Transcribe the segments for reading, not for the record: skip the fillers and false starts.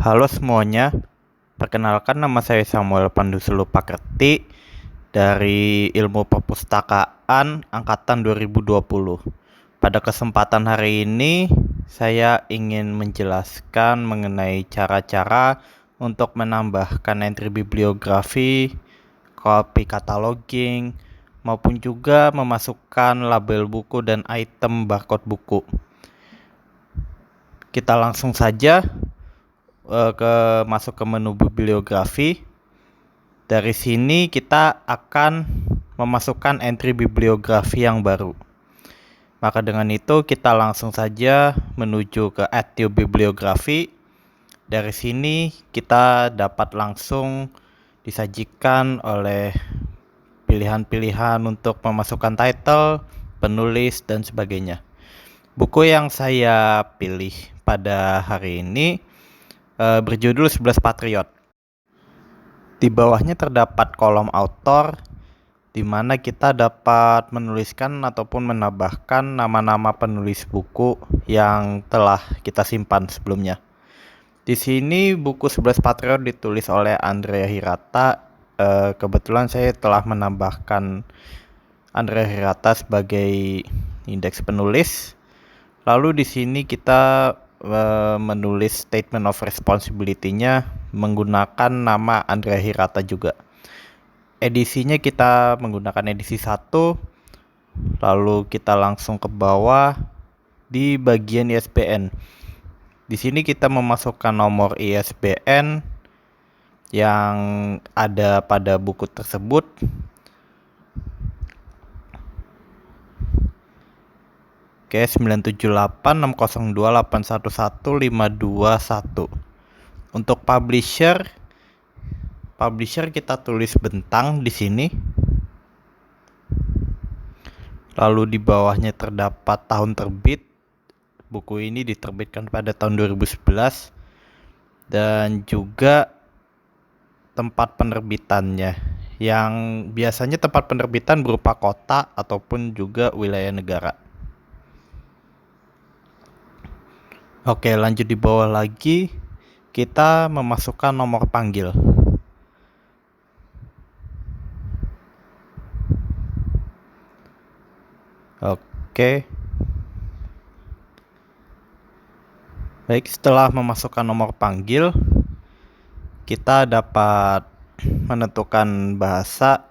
Halo semuanya, perkenalkan nama saya Samuel Pandusulu Pakerti dari Ilmu Perpustakaan Angkatan 2020. Pada kesempatan hari ini, saya ingin menjelaskan mengenai cara-cara untuk menambahkan entry bibliografi, copy cataloging, maupun juga memasukkan label buku dan item barcode buku. Kita langsung saja masuk ke menu bibliografi. Dari sini kita akan memasukkan entry bibliografi yang baru. Maka dengan itu kita langsung saja menuju ke add new bibliografi. Dari sini kita dapat langsung disajikan oleh pilihan-pilihan untuk memasukkan title, penulis, dan sebagainya. Buku yang saya pilih pada hari ini berjudul 11 Patriot. Di bawahnya terdapat kolom author, di mana kita dapat menuliskan ataupun menambahkan nama-nama penulis buku yang telah kita simpan sebelumnya. Di sini buku 11 Patriot ditulis oleh Andrea Hirata. Kebetulan saya telah menambahkan Andrea Hirata sebagai indeks penulis. Lalu di sini kita menulis statement of responsibility-nya menggunakan nama Andrea Hirata juga. Edisinya kita menggunakan edisi 1. Lalu kita langsung ke bawah di bagian ISBN. Di sini kita memasukkan nomor ISBN yang ada pada buku tersebut. Oke, 97860281151. Untuk publisher kita tulis bentang di sini. Lalu di bawahnya terdapat tahun terbit. Buku ini diterbitkan pada tahun 2011 dan juga tempat penerbitannya, yang biasanya tempat penerbitan berupa kota ataupun juga wilayah negara. Oke, lanjut di bawah lagi, kita memasukkan nomor panggil. Oke. Baik, setelah memasukkan nomor panggil, kita dapat menentukan bahasa,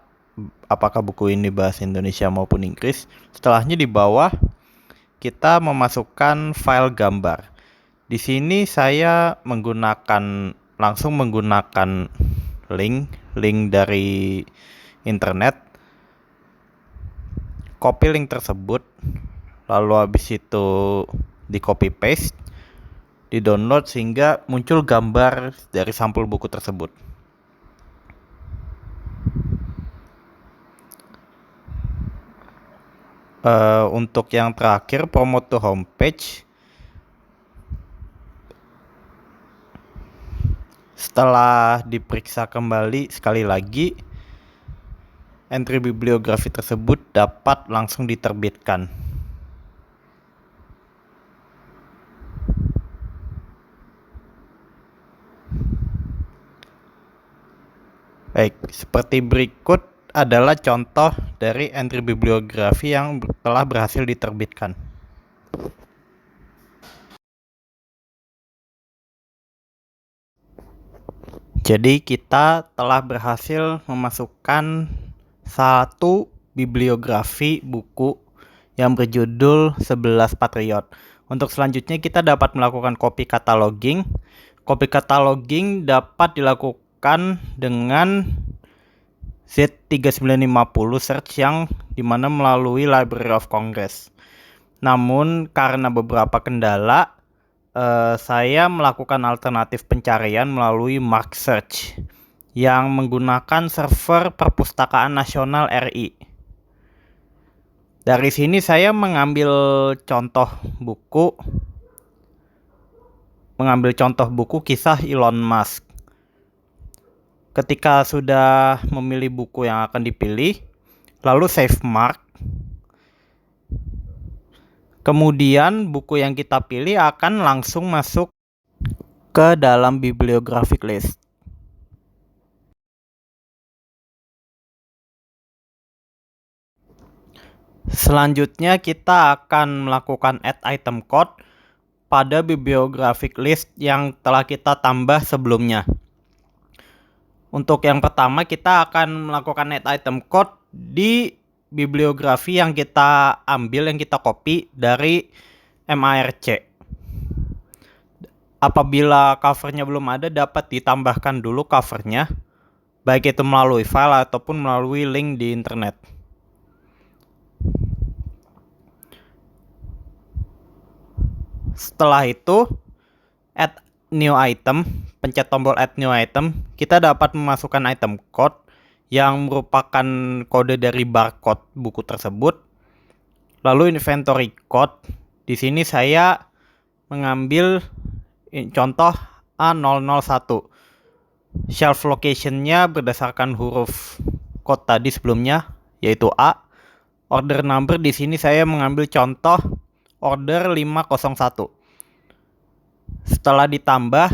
apakah buku ini bahasa Indonesia maupun Inggris. Setelahnya di bawah, kita memasukkan file gambar. Di sini saya langsung menggunakan link dari internet. Copy link tersebut, lalu habis itu di copy paste, di download sehingga muncul gambar dari sampul buku tersebut. Untuk yang terakhir, promote to homepage. Setelah diperiksa kembali sekali lagi, entry bibliografi tersebut dapat langsung diterbitkan. Baik, seperti berikut adalah contoh dari entry bibliografi yang telah berhasil diterbitkan. Jadi kita telah berhasil memasukkan satu bibliografi buku yang berjudul 11 Patriot. Untuk selanjutnya kita dapat melakukan copy cataloging. Copy cataloging dapat dilakukan dengan Z3950 search yang dimana melalui Library of Congress. Namun karena beberapa kendala, saya melakukan alternatif pencarian melalui Mark Search yang menggunakan server Perpustakaan Nasional RI. Dari sini saya mengambil contoh buku kisah Elon Musk. Ketika sudah memilih buku yang akan dipilih, lalu save mark. Kemudian buku yang kita pilih akan langsung masuk ke dalam bibliographic list. Selanjutnya kita akan melakukan add item code pada bibliographic list yang telah kita tambah sebelumnya. Untuk yang pertama kita akan melakukan add item code di bibliografi yang kita ambil, yang kita copy dari MARC. Apabila covernya belum ada, dapat ditambahkan dulu covernya, baik itu melalui file ataupun melalui link di internet. Setelah itu, add new item, pencet tombol add new item, kita dapat memasukkan item code yang merupakan kode dari barcode buku tersebut. Lalu inventory code, di sini saya mengambil contoh A001. Shelf location-nya berdasarkan huruf code tadi sebelumnya, yaitu A. Order number di sini saya mengambil contoh order 501. Setelah ditambah,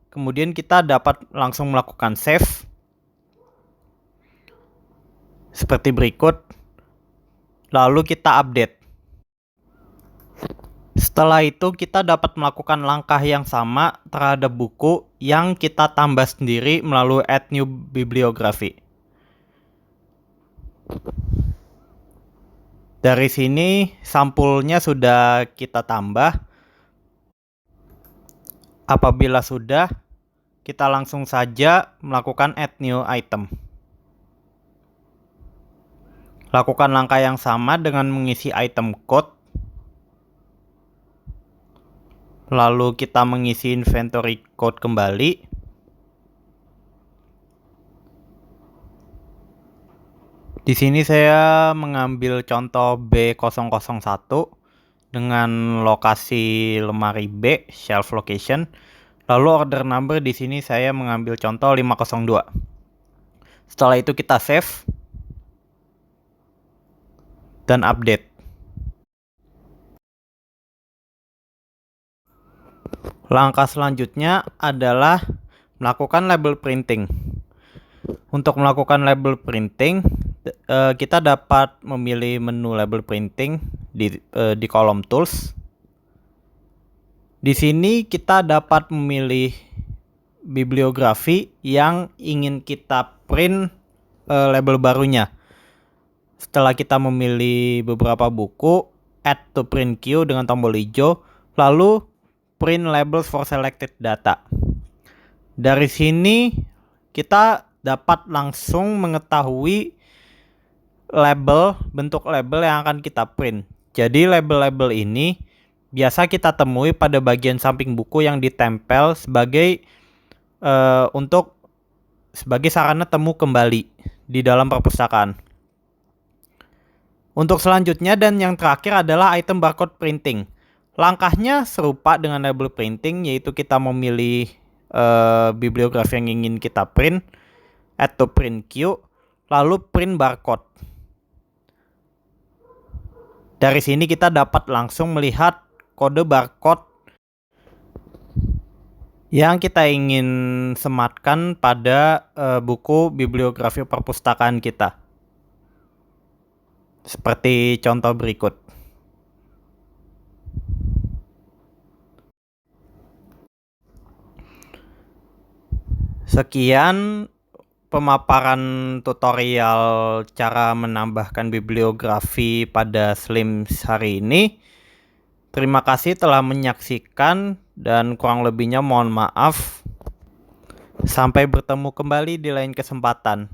kemudian kita dapat langsung melakukan save seperti berikut. Lalu kita update. Setelah itu kita dapat melakukan langkah yang sama terhadap buku yang kita tambah sendiri melalui add new bibliography. Dari sini sampulnya sudah kita tambah. Apabila sudah, kita langsung saja melakukan add new item. Lakukan langkah yang sama dengan mengisi item code. Lalu kita mengisi inventory code kembali. Di sini saya mengambil contoh B001 dengan lokasi lemari B, shelf location. Lalu order number di sini saya mengambil contoh 502. Setelah itu kita save dan update. Langkah selanjutnya adalah melakukan label printing. Untuk melakukan label printing, kita dapat memilih menu label printing di kolom tools. Di sini kita dapat memilih bibliografi yang ingin kita print label barunya. Setelah kita memilih beberapa buku, add to print queue dengan tombol hijau, lalu print labels for selected data. Dari sini kita dapat langsung mengetahui bentuk label yang akan kita print. Jadi label-label ini biasa kita temui pada bagian samping buku yang ditempel sebagai sarana temu kembali di dalam perpustakaan. Untuk selanjutnya dan yang terakhir adalah item barcode printing. Langkahnya serupa dengan label printing, yaitu kita memilih bibliografi yang ingin kita print, add to print queue, lalu print barcode. Dari sini kita dapat langsung melihat kode barcode yang kita ingin sematkan pada buku bibliografi perpustakaan kita. Seperti contoh berikut. Sekian pemaparan tutorial cara menambahkan bibliografi pada Slims hari ini. Terima kasih telah menyaksikan dan kurang lebihnya mohon maaf. Sampai bertemu kembali di lain kesempatan.